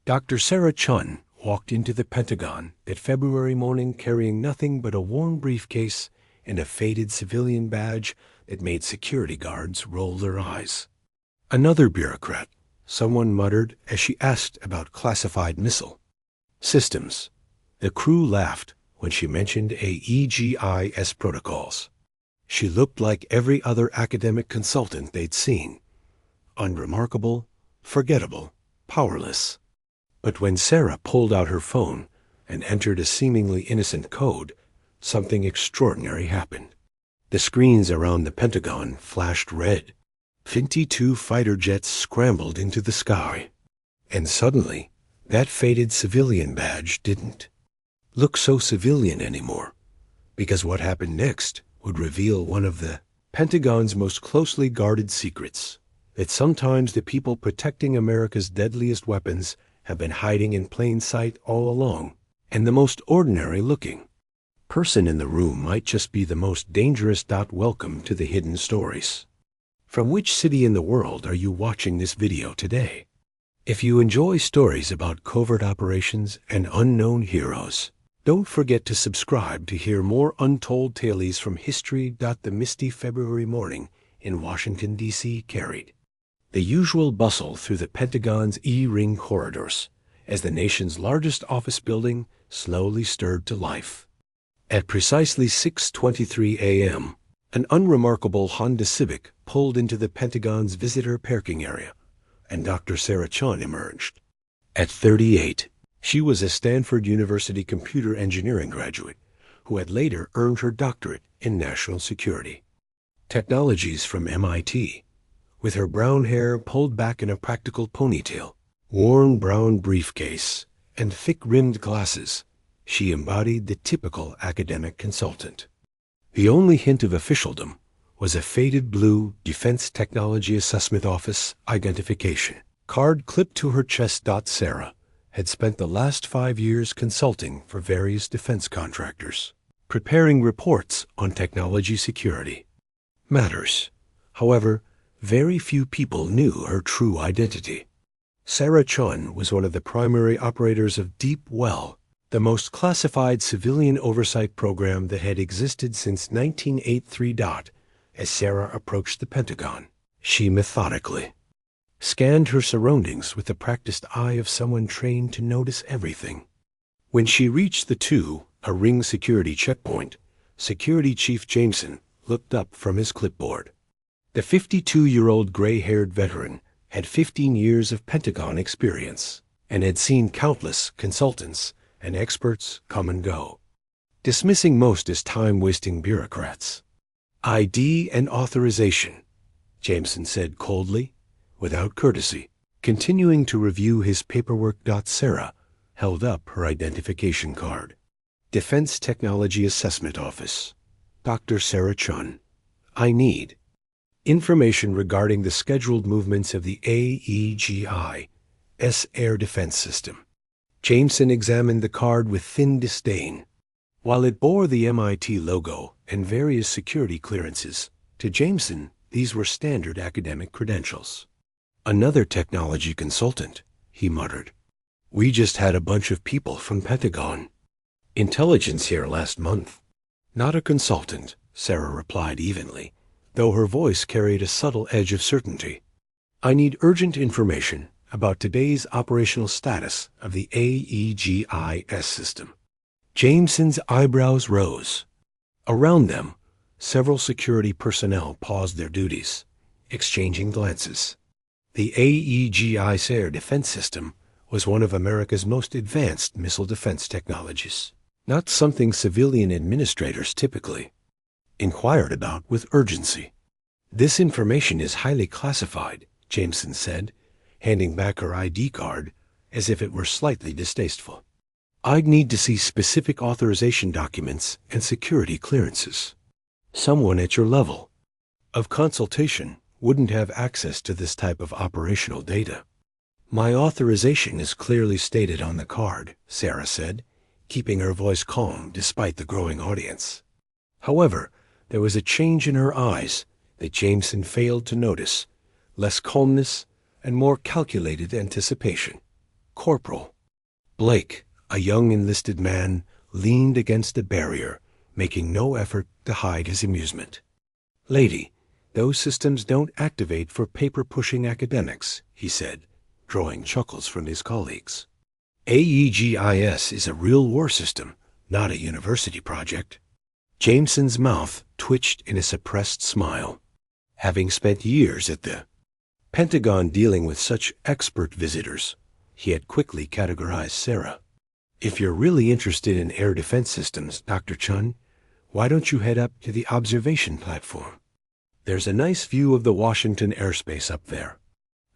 Dr. Sarah Chen walked into the Pentagon that February morning carrying nothing but a worn briefcase and a faded civilian badge that made security guards roll their eyes. "Another bureaucrat," someone muttered as she asked about classified missile systems. The crew laughed when she mentioned AEGIS protocols. She looked like every other academic consultant they'd seen. Unremarkable, forgettable, powerless. But when Sarah pulled out her phone and entered a seemingly innocent code, something extraordinary happened. The screens around the Pentagon flashed red. 52 fighter jets scrambled into the sky. And suddenly, that faded civilian badge didn't look so civilian anymore, because what happened next would reveal one of the Pentagon's most closely guarded secrets, that sometimes the people protecting America's deadliest weapons have been hiding in plain sight all along, and the most ordinary-looking person in the room might just be the most dangerous. Welcome to the Hidden Stories. From which city in the world are you watching this video today? If you enjoy stories about covert operations and unknown heroes, don't forget to subscribe to hear more untold tales from history. The misty February morning in Washington, D.C. carried the usual bustle through the Pentagon's E-ring corridors as the nation's largest office building slowly stirred to life. At precisely 6:23 a.m., an unremarkable Honda Civic pulled into the Pentagon's visitor parking area, and Dr. Sarah Chen emerged. At 38, she was a Stanford University computer engineering graduate who had later earned her doctorate in national security technologies from MIT. With her brown hair pulled back in a practical ponytail, worn brown briefcase, and thick-rimmed glasses, she embodied the typical academic consultant. The only hint of officialdom was a faded blue Defense Technology Assessment Office identification card clipped to her chest. Sarah had spent the last 5 years consulting for various defense contractors, preparing reports on technology security matters. However, very few people knew her true identity. Sarah Chen was one of the primary operators of Deep Well, the most classified civilian oversight program that had existed since 1983. As Sarah approached the Pentagon, she methodically scanned her surroundings with the practiced eye of someone trained to notice everything. When she reached a ring security checkpoint, Security Chief Jameson looked up from his clipboard. The 52-year-old gray-haired veteran had 15 years of Pentagon experience and had seen countless consultants and experts come and go, dismissing most as time-wasting bureaucrats. "ID and authorization," Jameson said coldly, without courtesy, continuing to review his paperwork. Sarah held up her identification card. "Defense Technology Assessment Office. Dr. Sarah Chen. I need information regarding the scheduled movements of the AEGIS air defense system." Jameson examined the card with thin disdain. While it bore the MIT logo and various security clearances, to Jameson these were standard academic credentials. "Another technology consultant," he muttered. "We just had a bunch of people from Pentagon intelligence here last month." "Not a consultant," Sarah replied evenly, though her voice carried a subtle edge of certainty. "I need urgent information about today's operational status of the AEGIS system." Jameson's eyebrows rose. Around them, several security personnel paused their duties, exchanging glances. The AEGIS air defense system was one of America's most advanced missile defense technologies, not something civilian administrators typically inquired about with urgency. "This information is highly classified," Jameson said, handing back her ID card as if it were slightly distasteful. "I'd need to see specific authorization documents and security clearances. Someone at your level of consultation wouldn't have access to this type of operational data." "My authorization is clearly stated on the card," Sarah said, keeping her voice calm despite the growing audience. However, there was a change in her eyes that Jameson failed to notice, less calmness and more calculated anticipation. Corporal. Blake, a young enlisted man, leaned against the barrier, making no effort to hide his amusement. "Lady, those systems don't activate for paper-pushing academics," he said, drawing chuckles from his colleagues. "AEGIS is a real war system, not a university project." Jameson's mouth twitched in a suppressed smile. Having spent years at the Pentagon dealing with such expert visitors, he had quickly categorized Sarah. "If you're really interested in air defense systems, Dr. Chen, why don't you head up to the observation platform? There's a nice view of the Washington airspace up there.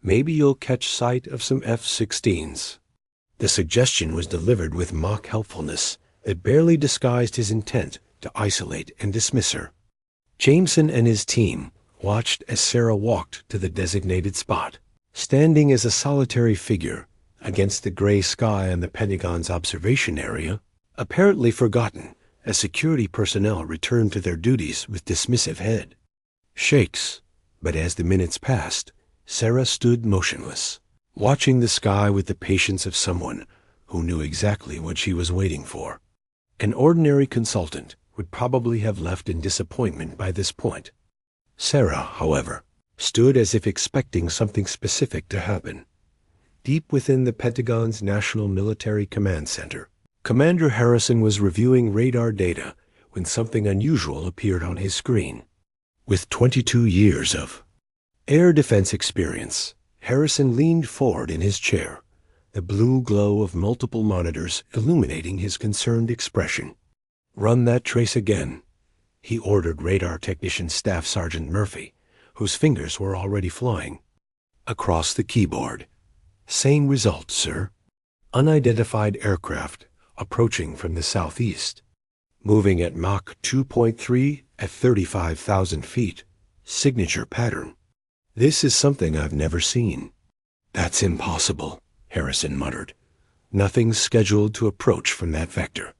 Maybe you'll catch sight of some F-16s. The suggestion was delivered with mock helpfulness that barely disguised his intent to isolate and dismiss her. Jameson and his team watched as Sarah walked to the designated spot, standing as a solitary figure against the gray sky in the Pentagon's observation area, apparently forgotten as security personnel returned to their duties with dismissive head shakes. But as the minutes passed, Sarah stood motionless, watching the sky with the patience of someone who knew exactly what she was waiting for. An ordinary consultant would probably have left in disappointment by this point. Sarah, however, stood as if expecting something specific to happen. Deep within the Pentagon's National Military Command Center, Commander Harrison was reviewing radar data when something unusual appeared on his screen. With 22 years of air defense experience, Harrison leaned forward in his chair, the blue glow of multiple monitors illuminating his concerned expression. "Run that trace again," he ordered radar technician Staff Sergeant Murphy, whose fingers were already flying across the keyboard. "Same result, sir. Unidentified aircraft approaching from the southeast, moving at Mach 2.3 at 35,000 feet. Signature pattern. This is something I've never seen." "That's impossible," Harrison muttered. "Nothing's scheduled to approach from that vector.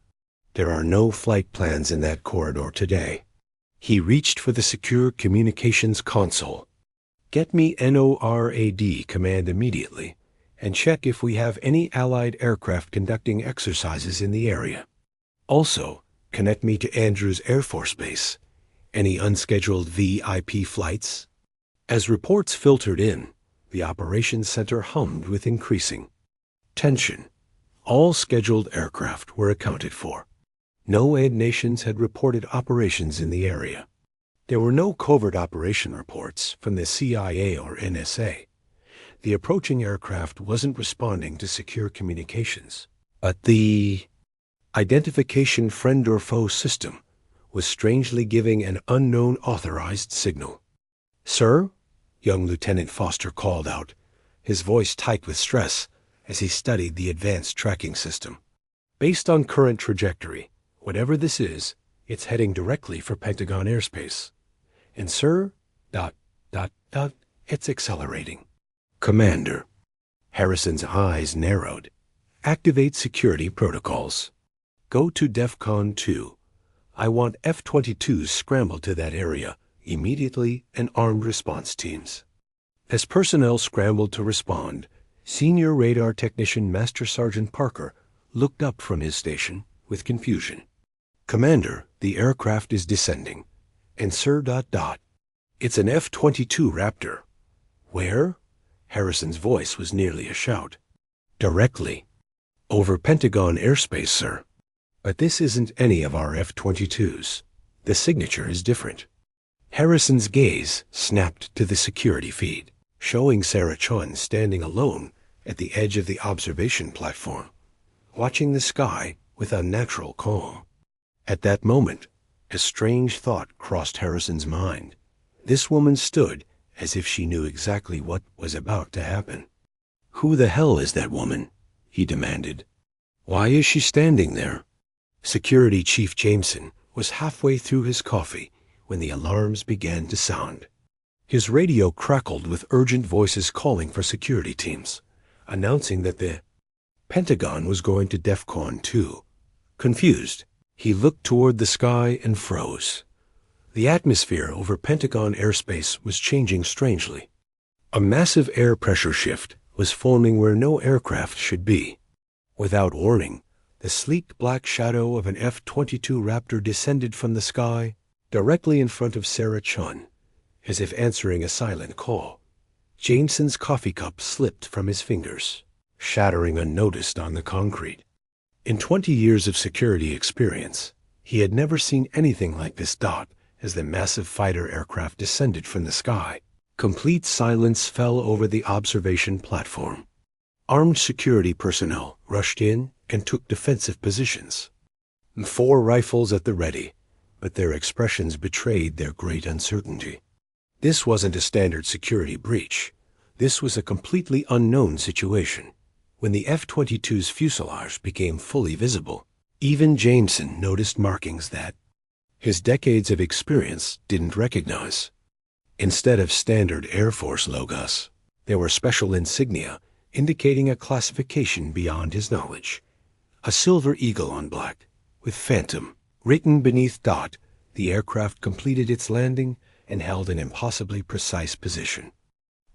There are no flight plans in that corridor today." He reached for the secure communications console. "Get me NORAD command immediately, and check if we have any Allied aircraft conducting exercises in the area. Also, connect me to Andrews Air Force Base. Any unscheduled VIP flights?" As reports filtered in, the operations center hummed with increasing tension. All scheduled aircraft were accounted for. No aid nations had reported operations in the area. There were no covert operation reports from the CIA or NSA. The approaching aircraft wasn't responding to secure communications, but the identification friend or foe system was strangely giving an unknown authorized signal. "Sir?" young Lieutenant Foster called out, his voice tight with stress as he studied the advanced tracking system. "Based on current trajectory, whatever this is, it's heading directly for Pentagon airspace. And sir, it's accelerating." "Commander." Harrison's eyes narrowed. "Activate security protocols. Go to DEFCON 2. I want F-22s scrambled to that area immediately and armed response teams." As personnel scrambled to respond, Senior Radar Technician Master Sergeant Parker looked up from his station with confusion. "Commander, the aircraft is descending. And sir, it's an F-22 Raptor." "Where?" Harrison's voice was nearly a shout. "Directly. Over Pentagon airspace, sir. But this isn't any of our F-22s. The signature is different." Harrison's gaze snapped to the security feed, showing Sarah Chen standing alone at the edge of the observation platform, watching the sky with unnatural calm. At that moment, a strange thought crossed Harrison's mind. This woman stood as if she knew exactly what was about to happen. "Who the hell is that woman?" he demanded. "Why is she standing there?" Security Chief Jameson was halfway through his coffee when the alarms began to sound. His radio crackled with urgent voices calling for security teams, announcing that the Pentagon was going to DEFCON 2. Confused, he looked toward the sky and froze. The atmosphere over Pentagon airspace was changing strangely. A massive air pressure shift was forming where no aircraft should be. Without warning, the sleek black shadow of an F-22 Raptor descended from the sky directly in front of Sarah Chen, as if answering a silent call. Jameson's coffee cup slipped from his fingers, shattering unnoticed on the concrete. In 20 years of security experience, he had never seen anything like this dot as the massive fighter aircraft descended from the sky. Complete silence fell over the observation platform. Armed security personnel rushed in and took defensive positions, 4 rifles at the ready, but their expressions betrayed their great uncertainty. This wasn't a standard security breach. This was a completely unknown situation. When the F-22's fuselage became fully visible, even Jameson noticed markings that his decades of experience didn't recognize. Instead of standard Air Force logos, there were special insignia indicating a classification beyond his knowledge. A silver eagle on black, with Phantom written beneath dot. The aircraft completed its landing and held an impossibly precise position.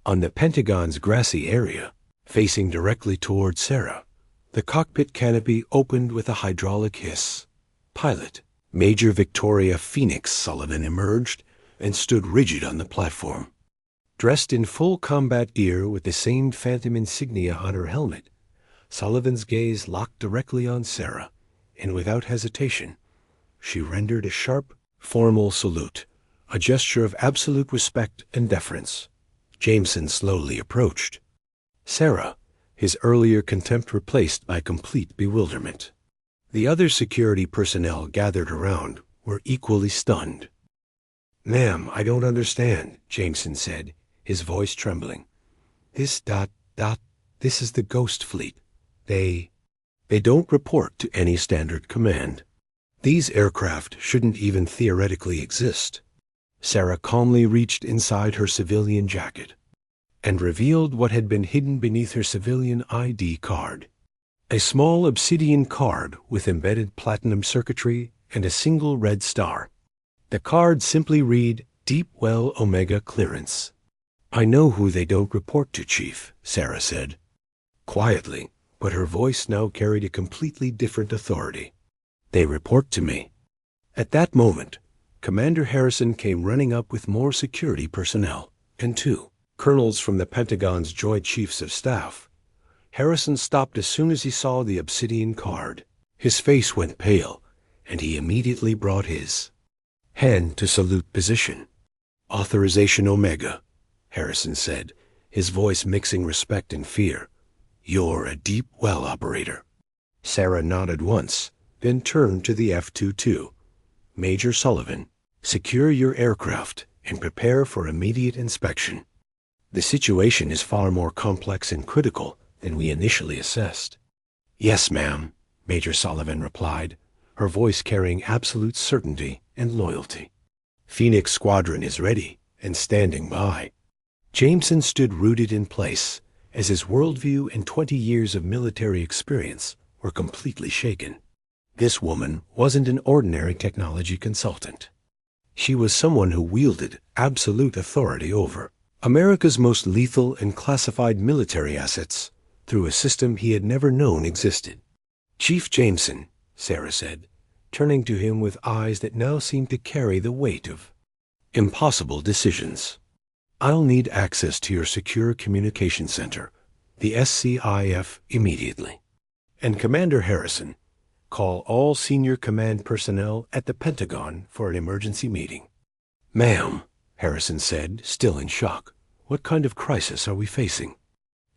On the Pentagon's grassy area, facing directly toward Sarah, the cockpit canopy opened with a hydraulic hiss. Pilot, Major Victoria Phoenix Sullivan, emerged and stood rigid on the platform. Dressed in full combat gear with the same Phantom insignia on her helmet, Sullivan's gaze locked directly on Sarah, and without hesitation, she rendered a sharp, formal salute, a gesture of absolute respect and deference. Jameson slowly approached. Sarah, his earlier contempt replaced by complete bewilderment. The other security personnel gathered around were equally stunned. "Ma'am, I don't understand," Jameson said, his voice trembling. This is the Ghost Fleet. They don't report to any standard command. These aircraft shouldn't even theoretically exist." Sarah calmly reached inside her civilian jacket and revealed what had been hidden beneath her civilian ID card. A small Obsidian card with embedded platinum circuitry and a single red star. The card simply read, "Deep Well Omega Clearance." "I know who they don't report to, Chief," Sarah said, quietly, but her voice now carried a completely different authority. "They report to me." At that moment, Commander Harrison came running up with more security personnel, and 2 colonels from the Pentagon's Joint Chiefs of Staff. Harrison stopped as soon as he saw the Obsidian card. His face went pale, and he immediately brought his hand to salute position. "Authorization Omega," Harrison said, his voice mixing respect and fear. "You're a deep well operator." Sarah nodded once, then turned to the F-22. "Major Sullivan, secure your aircraft and prepare for immediate inspection. The situation is far more complex and critical than we initially assessed." "Yes, ma'am," Major Sullivan replied, her voice carrying absolute certainty and loyalty. "Phoenix Squadron is ready and standing by." Jameson stood rooted in place as his worldview and 20 years of military experience were completely shaken. This woman wasn't an ordinary technology consultant. She was someone who wielded absolute authority over America's most lethal and classified military assets through a system he had never known existed. "Chief Jameson," Sarah said, turning to him with eyes that now seemed to carry the weight of impossible decisions. "I'll need access to your secure communication center, the SCIF, immediately. And Commander Harrison, call all senior command personnel at the Pentagon for an emergency meeting." "Ma'am," Harrison said, still in shock, "what kind of crisis are we facing?"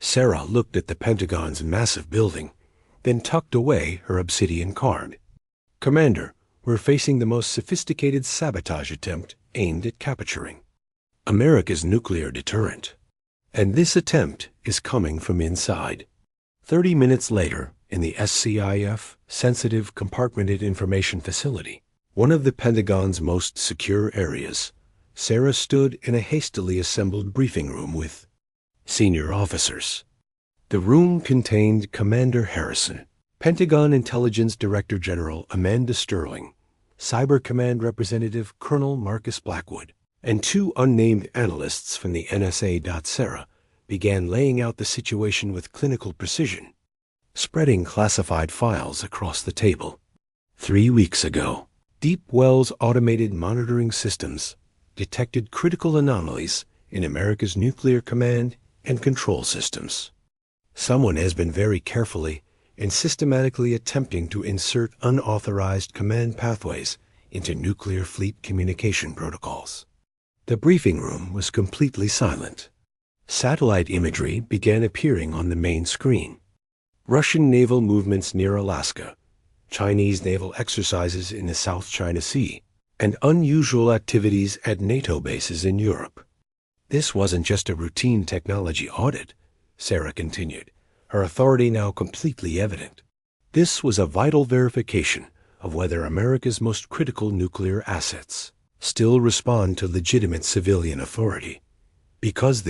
Sarah looked at the Pentagon's massive building, then tucked away her Obsidian card. "Commander, we're facing the most sophisticated sabotage attempt aimed at capturing America's nuclear deterrent. And this attempt is coming from inside." 30 minutes later, in the SCIF Sensitive Compartmented Information Facility, one of the Pentagon's most secure areas, Sarah stood in a hastily assembled briefing room with senior officers. The room contained Commander Harrison, Pentagon Intelligence Director General Amanda Sterling, Cyber Command Representative Colonel Marcus Blackwood, and 2 unnamed analysts from the NSA. Sarah began laying out the situation with clinical precision, spreading classified files across the table. 3 weeks ago, Deep Well's automated monitoring systems detected critical anomalies in America's nuclear command and control systems. Someone has been very carefully and systematically attempting to insert unauthorized command pathways into nuclear fleet communication protocols. The briefing room was completely silent. Satellite imagery began appearing on the main screen. Russian naval movements near Alaska, Chinese naval exercises in the South China Sea, and unusual activities at NATO bases in Europe. This wasn't just a routine technology audit, Sarah continued, her authority now completely evident. This was a vital verification of whether America's most critical nuclear assets still respond to legitimate civilian authority. Because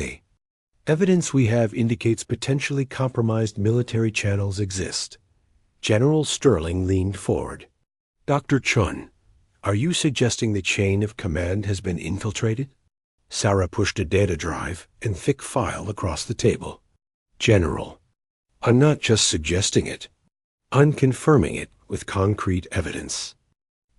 evidence we have indicates potentially compromised military channels exist. General Sterling leaned forward. Dr. Chen, are you suggesting the chain of command has been infiltrated? Sarah pushed a data drive and thick file across the table. General, I'm not just suggesting it. I'm confirming it with concrete evidence.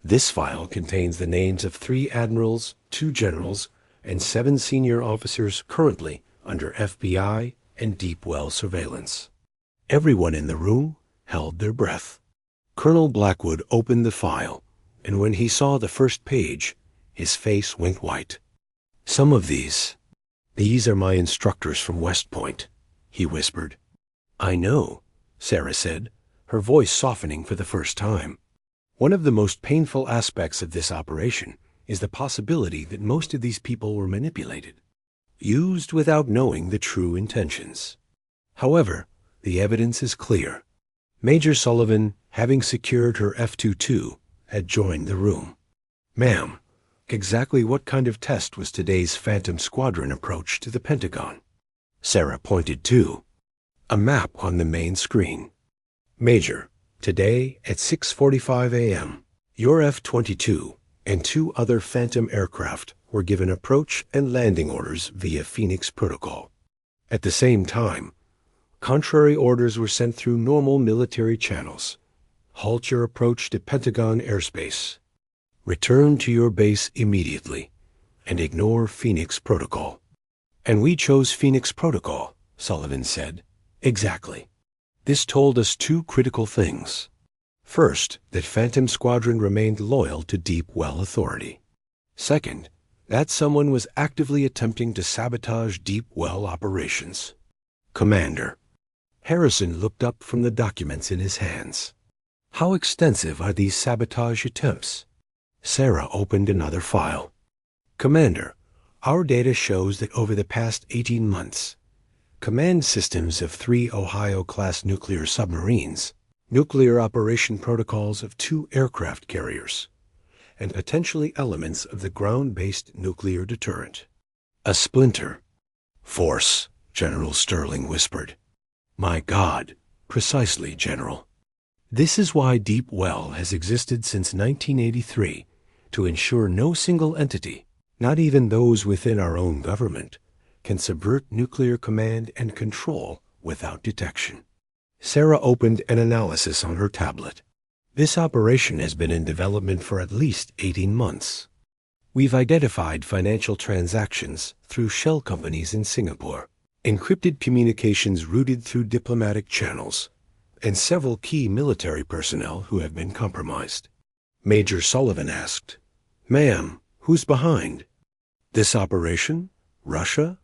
This file contains the names of 3 admirals, 2 generals, and 7 senior officers currently under FBI and Deep Well surveillance. Everyone in the room held their breath. Colonel Blackwood opened the file, and when he saw the first page, his face went white. Some of these are my instructors from West Point, he whispered. I know, Sarah said, her voice softening for the first time. One of the most painful aspects of this operation is the possibility that most of these people were manipulated, used without knowing the true intentions. However, the evidence is clear. Major Sullivan, having secured her F-22, had joined the room. Ma'am, exactly what kind of test was today's Phantom Squadron approach to the Pentagon? Sarah pointed to a map on the main screen. Major, today at 6:45 a.m., your F-22 and 2 other Phantom aircraft were given approach and landing orders via Phoenix Protocol. At the same time, contrary orders were sent through normal military channels. Halt your approach to Pentagon airspace. Return to your base immediately and ignore Phoenix Protocol. And we chose Phoenix Protocol, Sullivan said. Exactly. This told us 2 critical things. First, that Phantom Squadron remained loyal to Deep Well authority. Second, that someone was actively attempting to sabotage Deep Well operations. Commander. Harrison looked up from the documents in his hands. How extensive are these sabotage attempts? Sarah opened another file. Commander, our data shows that over the past 18 months, command systems of 3 Ohio-class nuclear submarines, nuclear operation protocols of 2 aircraft carriers, and potentially elements of the ground-based nuclear deterrent. A splinter. Force, General Sterling whispered. My God, precisely, General. This is why Deep Well has existed since 1983, to ensure no single entity, not even those within our own government, can subvert nuclear command and control without detection. Sarah opened an analysis on her tablet. This operation has been in development for at least 18 months. We've identified financial transactions through shell companies in Singapore, encrypted communications routed through diplomatic channels, and several key military personnel who have been compromised. Major Sullivan asked, Ma'am, who's behind? This operation? Russia?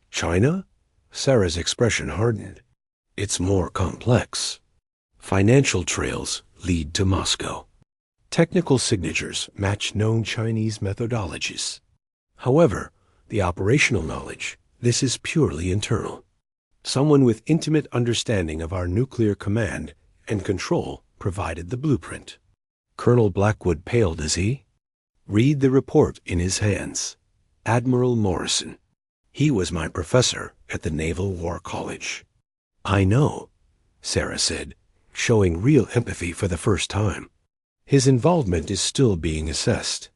China? Sarah's expression hardened. It's more complex. Financial trails lead to Moscow. Technical signatures match known Chinese methodologies. However, the operational knowledge, this is purely internal. Someone with intimate understanding of our nuclear command and control provided the blueprint. Colonel Blackwood paled as he read the report in his hands. Admiral Morrison. He was my professor at the Naval War College. I know, Sarah said, showing real empathy for the first time. His involvement is still being assessed.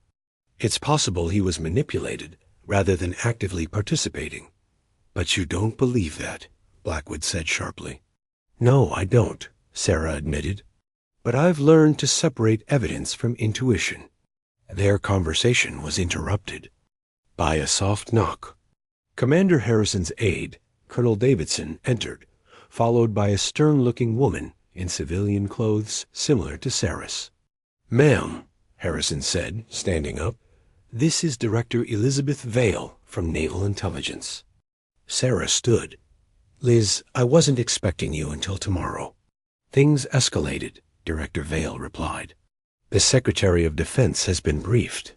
It's possible he was manipulated rather than actively participating. But you don't believe that, Blackwood said sharply. No, I don't, Sarah admitted. But I've learned to separate evidence from intuition. Their conversation was interrupted by a soft knock. Commander Harrison's aide, Colonel Davidson, entered, followed by a stern-looking woman in civilian clothes similar to Sarah's. Ma'am, Harrison said, standing up, this is Director Elizabeth Vale from Naval Intelligence. Sarah stood. Liz, I wasn't expecting you until tomorrow. Things escalated, Director Vale replied. The Secretary of Defense has been briefed.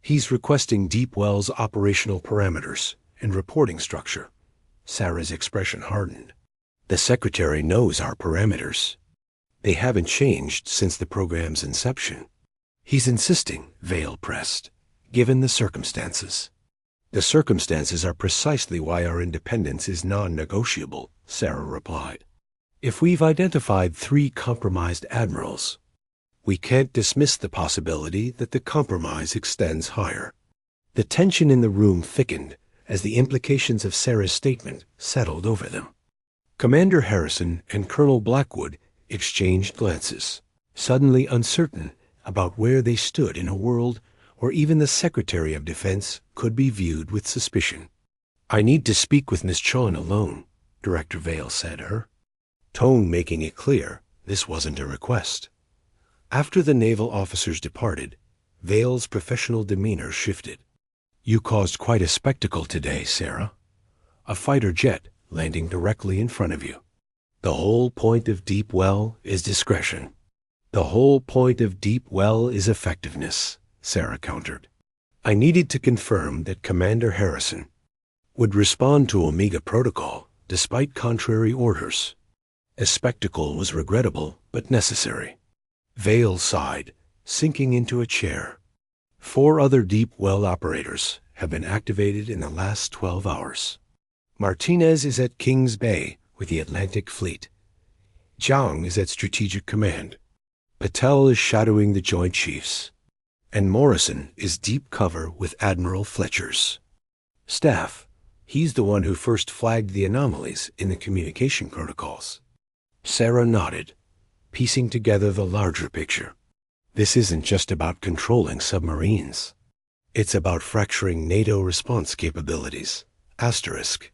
He's requesting Deep Well's operational parameters and reporting structure. Sarah's expression hardened. The Secretary knows our parameters. They haven't changed since the program's inception. He's insisting, Vale pressed, given the circumstances. The circumstances are precisely why our independence is non-negotiable, Sarah replied. If we've identified 3 compromised admirals, we can't dismiss the possibility that the compromise extends higher. The tension in the room thickened as the implications of Sarah's statement settled over them. Commander Harrison and Colonel Blackwood exchanged glances, suddenly uncertain about where they stood in a world where even the Secretary of Defense could be viewed with suspicion. I need to speak with Miss Chen alone, Director Vale said her tone making it clear this wasn't a request. After the naval officers departed, Vale's professional demeanor shifted. You caused quite a spectacle today, Sarah. A fighter jet landing directly in front of you. The whole point of Deep Well is discretion. The whole point of Deep Well is effectiveness, Sarah countered. I needed to confirm that Commander Harrison would respond to Omega Protocol despite contrary orders. A spectacle was regrettable but necessary. Vale sighed, sinking into a chair. 4 other Deep Well operators have been activated in the last 12 hours. Martinez is at Kings Bay with the Atlantic Fleet. Zhang is at Strategic Command. Patel is shadowing the Joint Chiefs. And Morrison is deep cover with Admiral Fletcher's staff. He's the one who first flagged the anomalies in the communication protocols. Sarah nodded, piecing together the larger picture. This isn't just about controlling submarines. It's about fracturing NATO response capabilities. Asterisk.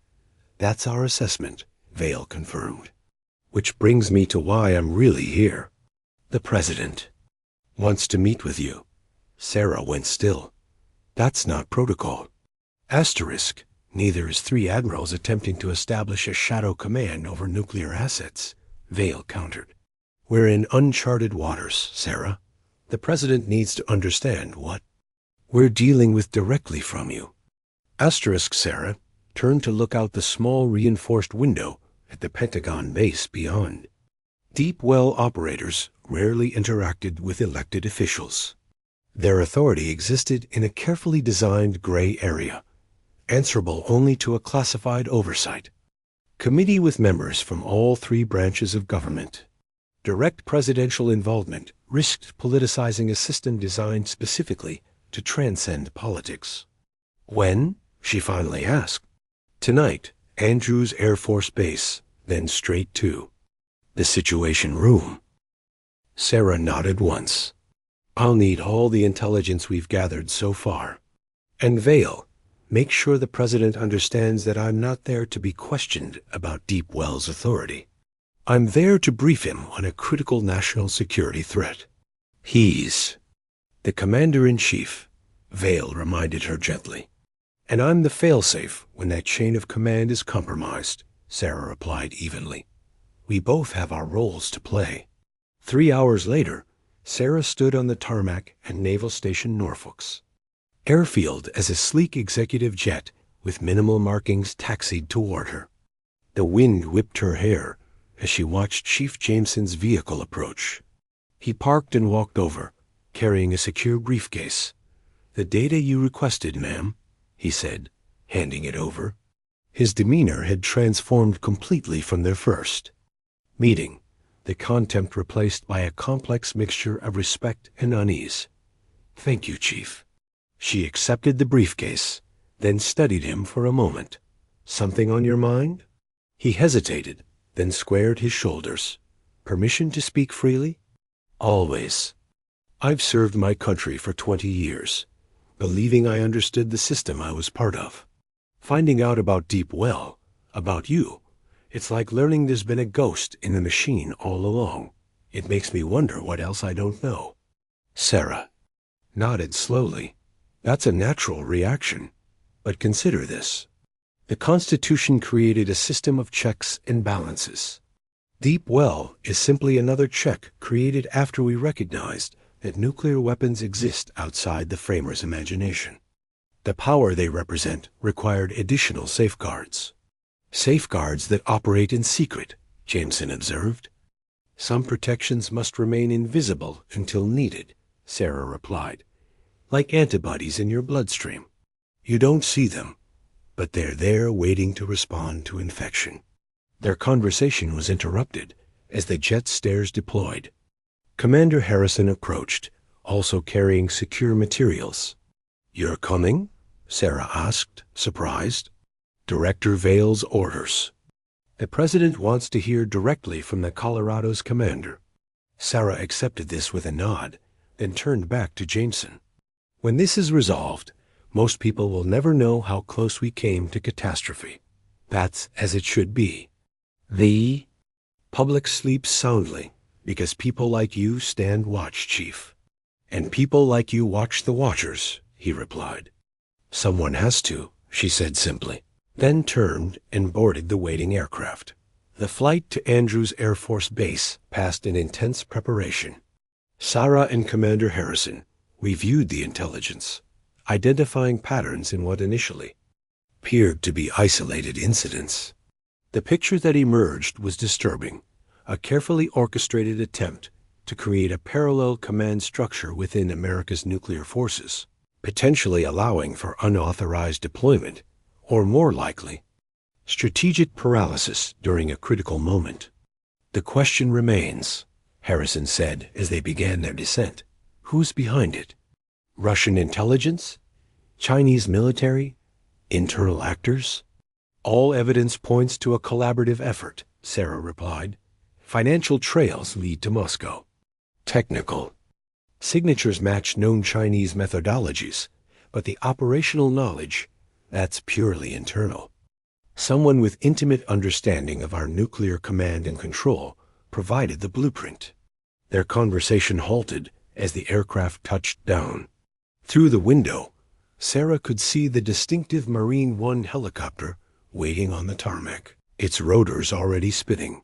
That's our assessment, Vale confirmed. Which brings me to why I'm really here. The President wants to meet with you. Sarah went still. That's not protocol. Asterisk. Neither is 3 admirals attempting to establish a shadow command over nuclear assets, Vale countered. We're in uncharted waters, Sarah. The President needs to understand what we're dealing with directly from you. Asterisk. Sarah turned to look out the small reinforced window at the Pentagon base beyond. Deep Well operators rarely interacted with elected officials. Their authority existed in a carefully designed gray area, answerable only to a classified oversight committee with members from all 3 branches of government. Direct presidential involvement risked politicizing a system designed specifically to transcend politics. When? She finally asked. Tonight, Andrews Air Force Base, then straight to the Situation Room. Sarah nodded once. I'll need all the intelligence we've gathered so far. And Vale, make sure the President understands that I'm not there to be questioned about Deep Well's authority. I'm there to brief him on a critical national security threat. He's the Commander-in-Chief, Vale reminded her gently. And I'm the failsafe when that chain of command is compromised, Sarah replied evenly. We both have our roles to play. 3 hours later, Sarah stood on the tarmac at Naval Station Norfolk's airfield as a sleek executive jet with minimal markings taxied toward her. The wind whipped her hair as she watched Chief Jameson's vehicle approach. He parked and walked over, carrying a secure briefcase. The data you requested, ma'am, he said, handing it over. His demeanor had transformed completely from their first meeting, the contempt replaced by a complex mixture of respect and unease. Thank you, Chief. She accepted the briefcase, then studied him for a moment. Something on your mind? He hesitated, then squared his shoulders. Permission to speak freely? Always. I've served my country for 20 years, believing I understood the system I was part of. Finding out about Deep Well, about you, it's like learning there's been a ghost in the machine all along. It makes me wonder what else I don't know. Sarah nodded slowly. That's a natural reaction. But consider this. The Constitution created a system of checks and balances. Deep Well is simply another check created after we recognized that nuclear weapons exist outside the framers' imagination. The power they represent required additional safeguards. Safeguards that operate in secret, Jameson observed. Some protections must remain invisible until needed, Sarah replied. Like antibodies in your bloodstream. You don't see them, but they're there waiting to respond to infection. Their conversation was interrupted as the jet stairs deployed. Commander Harrison approached, also carrying secure materials. You're coming? Sarah asked, surprised. Director Vale's orders. The President wants to hear directly from the Colorado's commander. Sarah accepted this with a nod, then turned back to Jameson. When this is resolved, most people will never know how close we came to catastrophe. That's as it should be. The public sleeps soundly because people like you stand watch, Chief. And people like you watch the watchers, he replied. Someone has to, she said simply, then turned and boarded the waiting aircraft. The flight to Andrews Air Force Base passed in intense preparation. Sarah and Commander Harrison reviewed the intelligence, identifying patterns in what initially appeared to be isolated incidents. The picture that emerged was disturbing, a carefully orchestrated attempt to create a parallel command structure within America's nuclear forces, potentially allowing for unauthorized deployment, or more likely, strategic paralysis during a critical moment. The question remains, Harrison said as they began their descent. Who's behind it? Russian intelligence? Chinese military? Internal actors? All evidence points to a collaborative effort, Sarah replied. Financial trails lead to Moscow. Technical. Signatures match known Chinese methodologies, but the operational knowledge, that's purely internal. Someone with intimate understanding of our nuclear command and control provided the blueprint. Their conversation halted as the aircraft touched down. Through the window, Sarah could see the distinctive Marine One helicopter waiting on the tarmac, its rotors already spinning.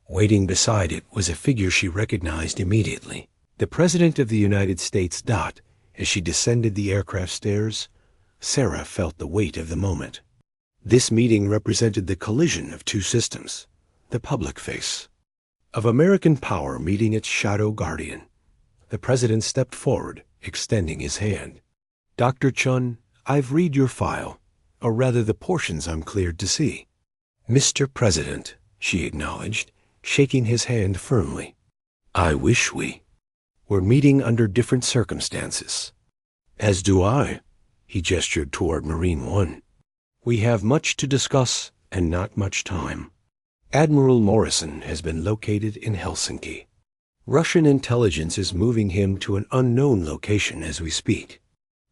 Waiting beside it was a figure she recognized immediately. The President of the United States. As she descended the aircraft stairs, Sarah felt the weight of the moment. This meeting represented the collision of two systems, the public face of American power meeting its shadow guardian. The President stepped forward, extending his hand. Dr. Chen, I've read your file, or rather the portions I'm cleared to see. Mr. President, she acknowledged, shaking his hand firmly. I wish we were meeting under different circumstances. As do I, he gestured toward Marine One. We have much to discuss and not much time. Admiral Morrison has been located in Helsinki. Russian intelligence is moving him to an unknown location as we speak.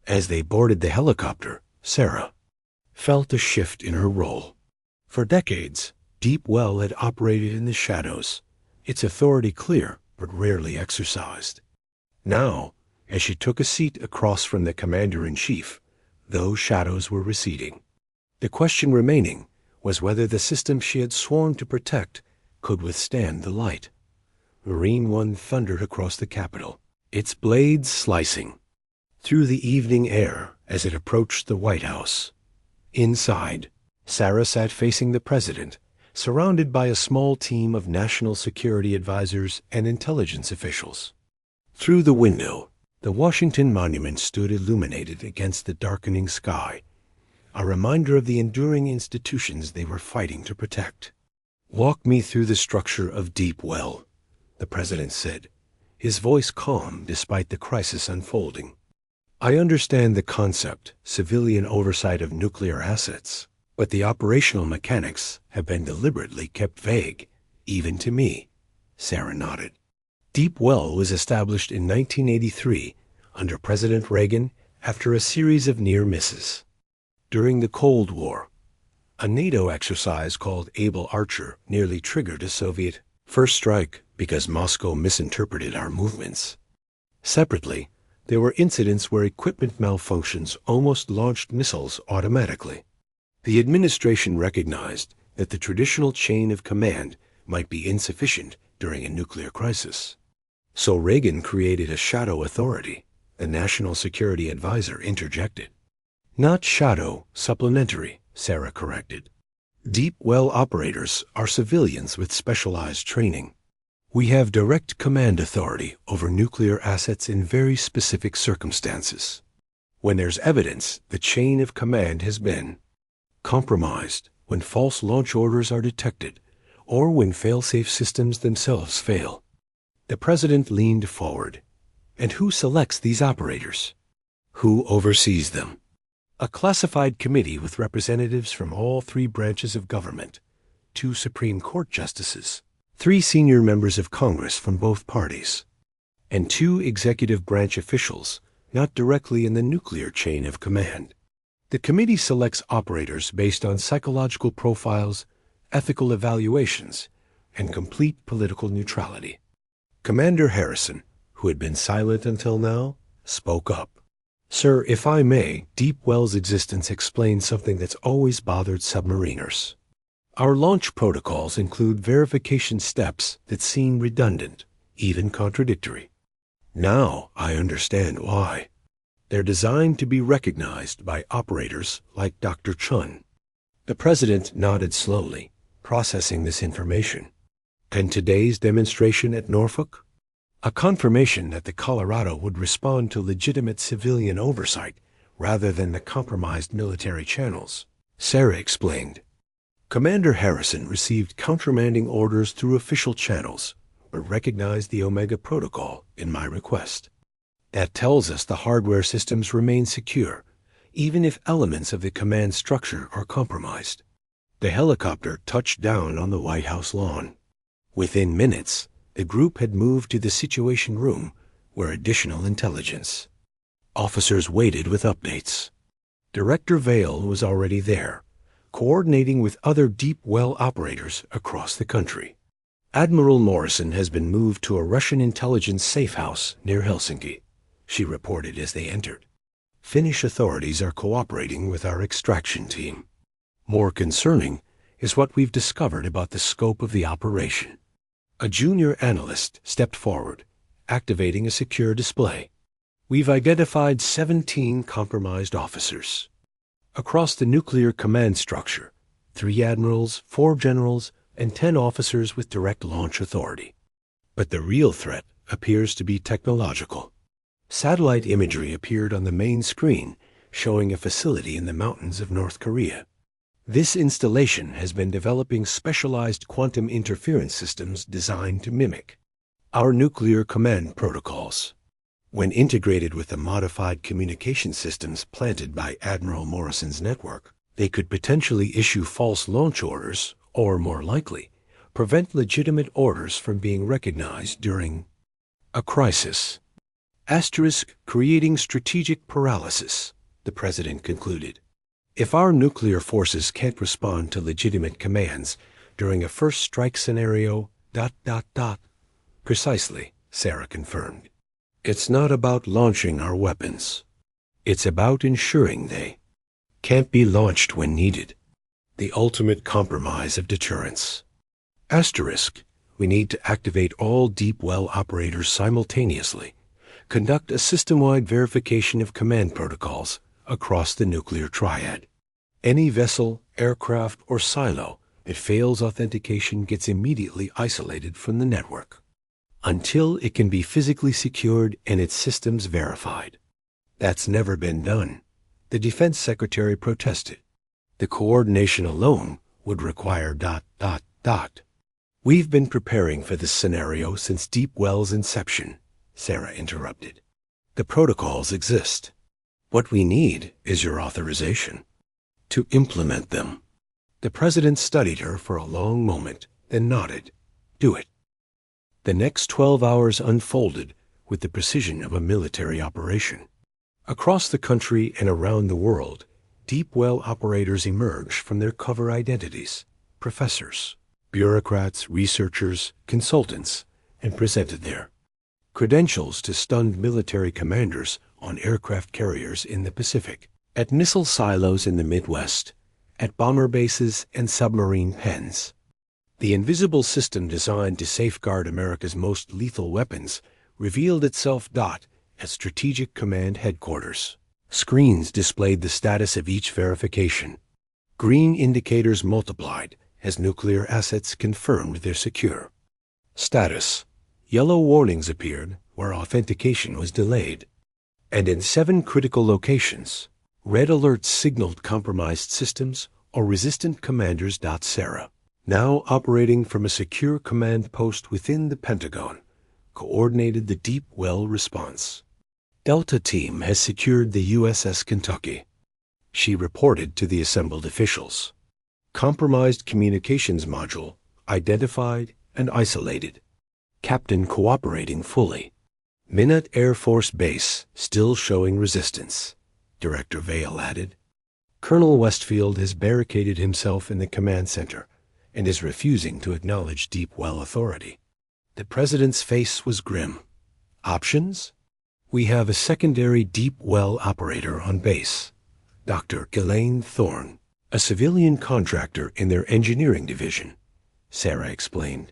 As they boarded the helicopter, Sarah felt a shift in her role. For decades, Deep Well had operated in the shadows, its authority clear but rarely exercised. Now, as she took a seat across from the Commander-in-Chief, those shadows were receding. The question remaining was whether the system she had sworn to protect could withstand the light. Marine One thundered across the Capitol, its blades slicing through the evening air as it approached the White House. Inside, Sarah sat facing the President, surrounded by a small team of national security advisors and intelligence officials. Through the window, the Washington Monument stood illuminated against the darkening sky, a reminder of the enduring institutions they were fighting to protect. Walk me through the structure of Deep Well, the President said, his voice calm despite the crisis unfolding. I understand the concept, civilian oversight of nuclear assets, but the operational mechanics have been deliberately kept vague, even to me. Sarah nodded. Deep Well was established in 1983 under President Reagan after a series of near misses. During the Cold War, a NATO exercise called Able Archer nearly triggered a Soviet first strike because Moscow misinterpreted our movements. Separately, there were incidents where equipment malfunctions almost launched missiles automatically. The administration recognized that the traditional chain of command might be insufficient during a nuclear crisis. So Reagan created a shadow authority. The National Security Advisor interjected. Not shadow, supplementary, Sarah corrected. Deep well operators are civilians with specialized training. We have direct command authority over nuclear assets in very specific circumstances. When there's evidence the chain of command has been compromised, when false launch orders are detected, or when fail-safe systems themselves fail. The president leaned forward. And who selects these operators? Who oversees them? A classified committee with representatives from all three branches of government, 2 Supreme Court justices, 3 senior members of Congress from both parties, and 2 executive branch officials not directly in the nuclear chain of command. The committee selects operators based on psychological profiles, ethical evaluations, and complete political neutrality. Commander Harrison, who had been silent until now, spoke up. Sir, if I may, Deep Well's existence explains something that's always bothered submariners. Our launch protocols include verification steps that seem redundant, even contradictory. Now I understand why. They're designed to be recognized by operators like Dr. Chen. The president nodded slowly, processing this information. And today's demonstration at Norfolk? A confirmation that the Colorado would respond to legitimate civilian oversight rather than the compromised military channels, Sarah explained. Commander Harrison received countermanding orders through official channels, but recognized the Omega Protocol in my request. That tells us the hardware systems remain secure, even if elements of the command structure are compromised. The helicopter touched down on the White House lawn. Within minutes, the group had moved to the Situation Room, where additional intelligence. Officers waited with updates. Director Vale was already there, coordinating with other deep well operators across the country. Admiral Morrison has been moved to a Russian intelligence safe house near Helsinki, she reported as they entered. Finnish authorities are cooperating with our extraction team. More concerning is what we've discovered about the scope of the operation. A junior analyst stepped forward, activating a secure display. We've identified 17 compromised officers. Across the nuclear command structure, 3 admirals, 4 generals, and 10 officers with direct launch authority. But the real threat appears to be technological. Satellite imagery appeared on the main screen, showing a facility in the mountains of North Korea. This installation has been developing specialized quantum interference systems designed to mimic our nuclear command protocols. When integrated with the modified communication systems planted by Admiral Morrison's network, they could potentially issue false launch orders, or more likely, prevent legitimate orders from being recognized during a crisis. Creating strategic paralysis, the president concluded. If our nuclear forces can't respond to legitimate commands during a first strike scenario, ... Precisely, Sarah confirmed. It's not about launching our weapons. It's about ensuring they can't be launched when needed. The ultimate compromise of deterrence. We need to activate all deep well operators simultaneously, conduct a system-wide verification of command protocols across the nuclear triad. Any vessel, aircraft, or silo that fails authentication gets immediately isolated from the network until it can be physically secured and its systems verified. That's never been done. The Defense Secretary protested. The coordination alone would require ... We've been preparing for this scenario since Deep Well's inception, Sarah interrupted. The protocols exist. What we need is your authorization to implement them. The president studied her for a long moment, then nodded. Do it. The next 12 hours unfolded with the precision of a military operation. Across the country and around the world, deep well operators emerged from their cover identities, professors, bureaucrats, researchers, consultants, and presented their credentials to stunned military commanders on aircraft carriers in the Pacific, at missile silos in the Midwest, at bomber bases and submarine pens. The invisible system designed to safeguard America's most lethal weapons revealed itself at Strategic Command Headquarters. Screens displayed the status of each verification. Green indicators multiplied as nuclear assets confirmed their secure status. Yellow warnings appeared where authentication was delayed. And in 7 critical locations, red alerts signaled compromised systems or resistant commanders. Sarah, now operating from a secure command post within the Pentagon, coordinated the deep well response. Delta Team has secured the USS Kentucky, she reported to the assembled officials. Compromised communications module identified and isolated. Captain cooperating fully. Minot Air Force Base still showing resistance, Director Vail added. Colonel Westfield has barricaded himself in the command center and is refusing to acknowledge deep well authority. The president's face was grim. Options? We have a secondary deep well operator on base, Dr. Ghislaine Thorne, a civilian contractor in their engineering division, Sarah explained.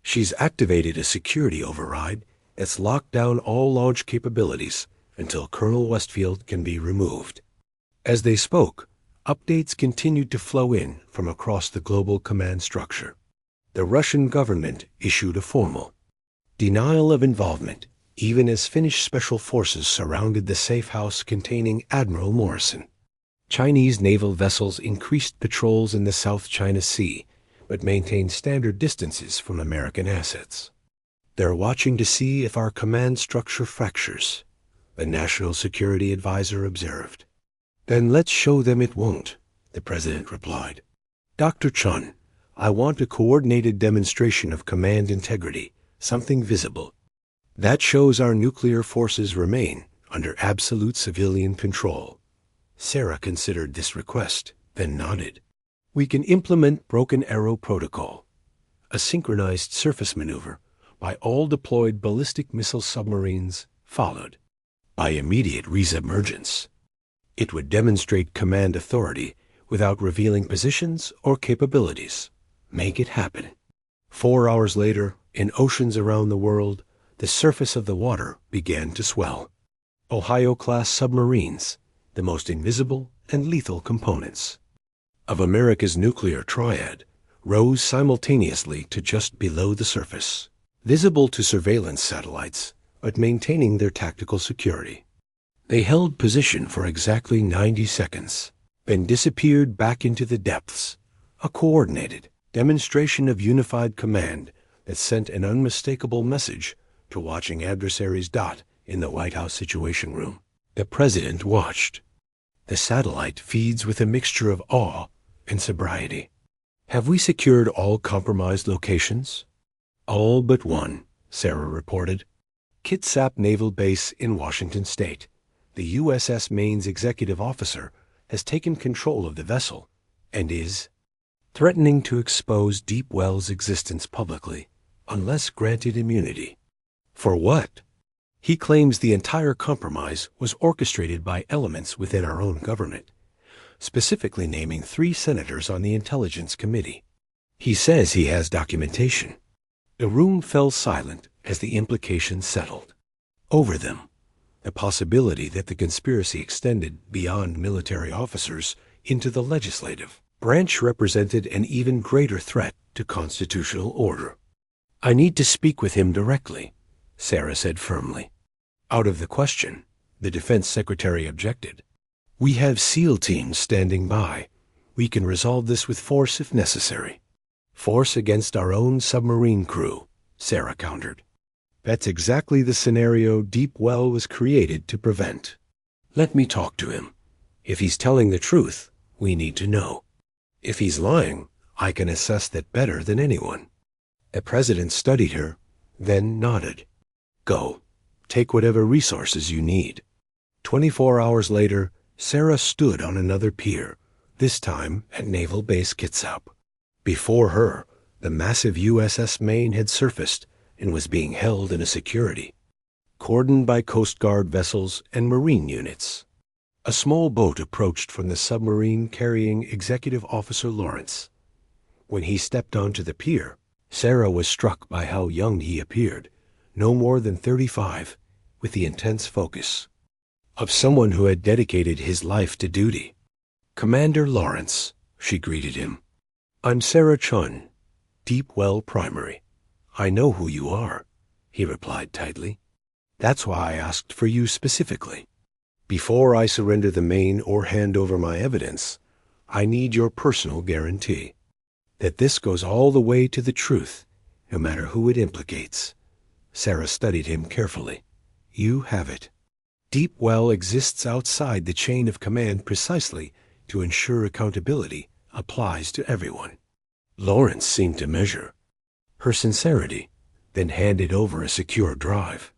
She's activated a security override that's locked down all launch capabilities until Colonel Westfield can be removed. As they spoke, updates continued to flow in from across the global command structure. The Russian government issued a formal denial of involvement, even as Finnish special forces surrounded the safe house containing Admiral Morrison. Chinese naval vessels increased patrols in the South China Sea, but maintained standard distances from American assets. They're watching to see if our command structure fractures, the National Security Advisor observed. Then let's show them it won't, the president replied. Dr. Chen, I want a coordinated demonstration of command integrity, something visible. That shows our nuclear forces remain under absolute civilian control. Sarah considered this request, then nodded. We can implement Broken Arrow Protocol, a synchronized surface maneuver by all deployed ballistic missile submarines, followed by immediate resubmergence. It would demonstrate command authority without revealing positions or capabilities. Make it happen. 4 hours later, in oceans around the world, the surface of the water began to swell. Ohio-class submarines, the most invisible and lethal components of America's nuclear triad, rose simultaneously to just below the surface, visible to surveillance satellites, but maintaining their tactical security. They held position for exactly 90 seconds, then disappeared back into the depths, a coordinated demonstration of unified command that sent an unmistakable message to watching adversaries. In the White House Situation Room, the president watched. The satellite feeds with a mixture of awe and sobriety. Have we secured all compromised locations? All but one, Sarah reported. Kitsap Naval Base in Washington State. The USS Maine's executive officer has taken control of the vessel and is threatening to expose Deep Well's existence publicly unless granted immunity. For what? He claims the entire compromise was orchestrated by elements within our own government, specifically naming 3 senators on the Intelligence Committee. He says he has documentation. The room fell silent as the implications settled. Over them, the possibility that the conspiracy extended beyond military officers into the legislative branch represented an even greater threat to constitutional order. I need to speak with him directly, Sarah said firmly. Out of the question, the defense secretary objected. We have SEAL teams standing by. We can resolve this with force if necessary. Force against our own submarine crew, Sarah countered. That's exactly the scenario Deep Well was created to prevent. Let me talk to him. If he's telling the truth, we need to know. If he's lying, I can assess that better than anyone. The president studied her, then nodded. Go. Take whatever resources you need. 24 hours later, Sarah stood on another pier, this time at Naval Base Kitsap. Before her, the massive USS Maine had surfaced and was being held in a security, cordoned by Coast Guard vessels and Marine units. A small boat approached from the submarine carrying Executive Officer Lawrence. When he stepped onto the pier, Sarah was struck by how young he appeared, no more than 35, with the intense focus of someone who had dedicated his life to duty. Commander Lawrence, she greeted him. I'm Sarah Chen, Deep Well Primary. I know who you are, he replied tightly. That's why I asked for you specifically. Before I surrender the Maine or hand over my evidence, I need your personal guarantee that this goes all the way to the truth, no matter who it implicates. Sarah studied him carefully. You have it. Deep Well exists outside the chain of command precisely to ensure accountability applies to everyone. Lawrence seemed to measure her sincerity, then handed over a secure drive.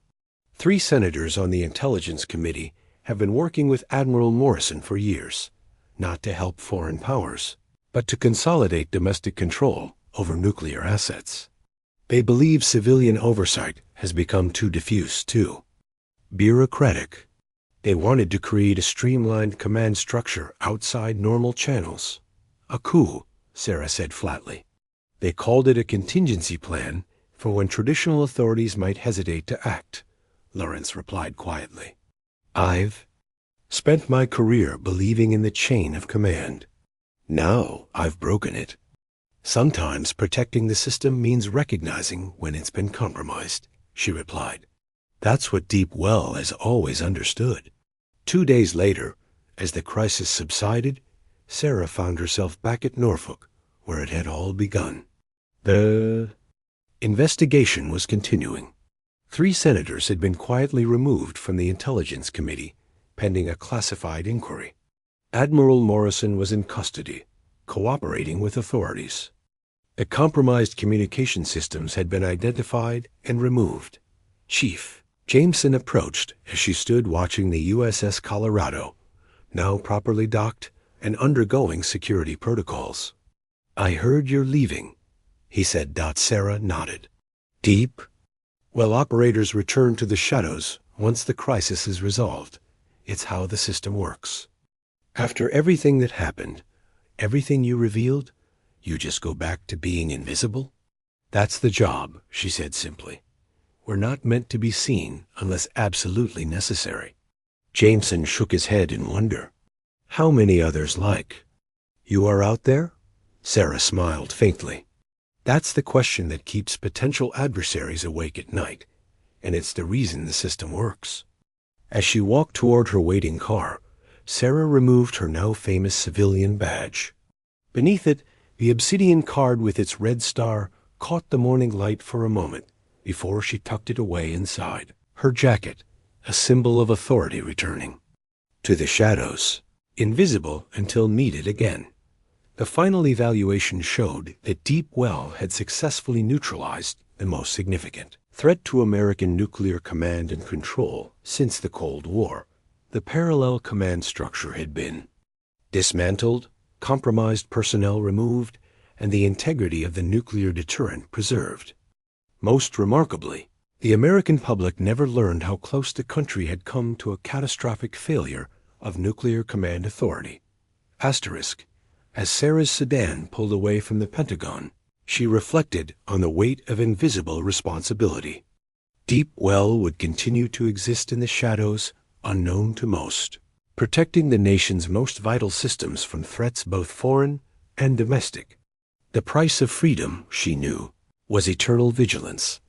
3 senators on the Intelligence Committee have been working with Admiral Morrison for years, not to help foreign powers, but to consolidate domestic control over nuclear assets. They believe civilian oversight has become too diffuse, too bureaucratic. They wanted to create a streamlined command structure outside normal channels. A coup, Sarah said flatly. They called it a contingency plan for when traditional authorities might hesitate to act, Lawrence replied quietly. I've spent my career believing in the chain of command. Now I've broken it. Sometimes protecting the system means recognizing when it's been compromised, she replied. That's what Deep Well has always understood. 2 days later, as the crisis subsided, Sarah found herself back at Norfolk, where it had all begun. The investigation was continuing. 3 senators had been quietly removed from the Intelligence Committee, pending a classified inquiry. Admiral Morrison was in custody, cooperating with authorities. The compromised communication systems had been identified and removed. Chief Jameson approached as she stood watching the USS Colorado, now properly docked and undergoing security protocols. I heard you're leaving, he said. Sarah nodded. Deep? Well, operators return to the shadows once the crisis is resolved. It's how the system works. After everything that happened, everything you revealed, you just go back to being invisible? That's the job, she said simply. We're not meant to be seen unless absolutely necessary. Jameson shook his head in wonder. How many others like? You are out there? Sarah smiled faintly. That's the question that keeps potential adversaries awake at night, and it's the reason the system works. As she walked toward her waiting car, Sarah removed her now famous civilian badge. Beneath it, the Obsidian card with its red star caught the morning light for a moment before she tucked it away inside. Her jacket, a symbol of authority returning. To the shadows, invisible until needed again. The final evaluation showed that Deep Well had successfully neutralized the most significant threat to American nuclear command and control since the Cold War. The parallel command structure had been dismantled, compromised personnel removed, and the integrity of the nuclear deterrent preserved. Most remarkably, the American public never learned how close the country had come to a catastrophic failure of nuclear command authority. Asterisk. As Sarah's sedan pulled away from the Pentagon, she reflected on the weight of invisible responsibility. Deep Well would continue to exist in the shadows, unknown to most, protecting the nation's most vital systems from threats both foreign and domestic. The price of freedom, she knew, was eternal vigilance,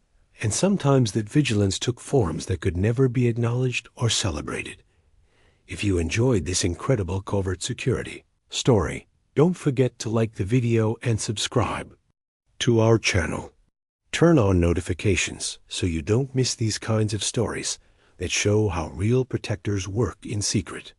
and sometimes that vigilance took forms that could never be acknowledged or celebrated. If you enjoyed this incredible covert security story, don't forget to like the video and subscribe to our channel. Turn on notifications so you don't miss these kinds of stories that show how real protectors work in secret.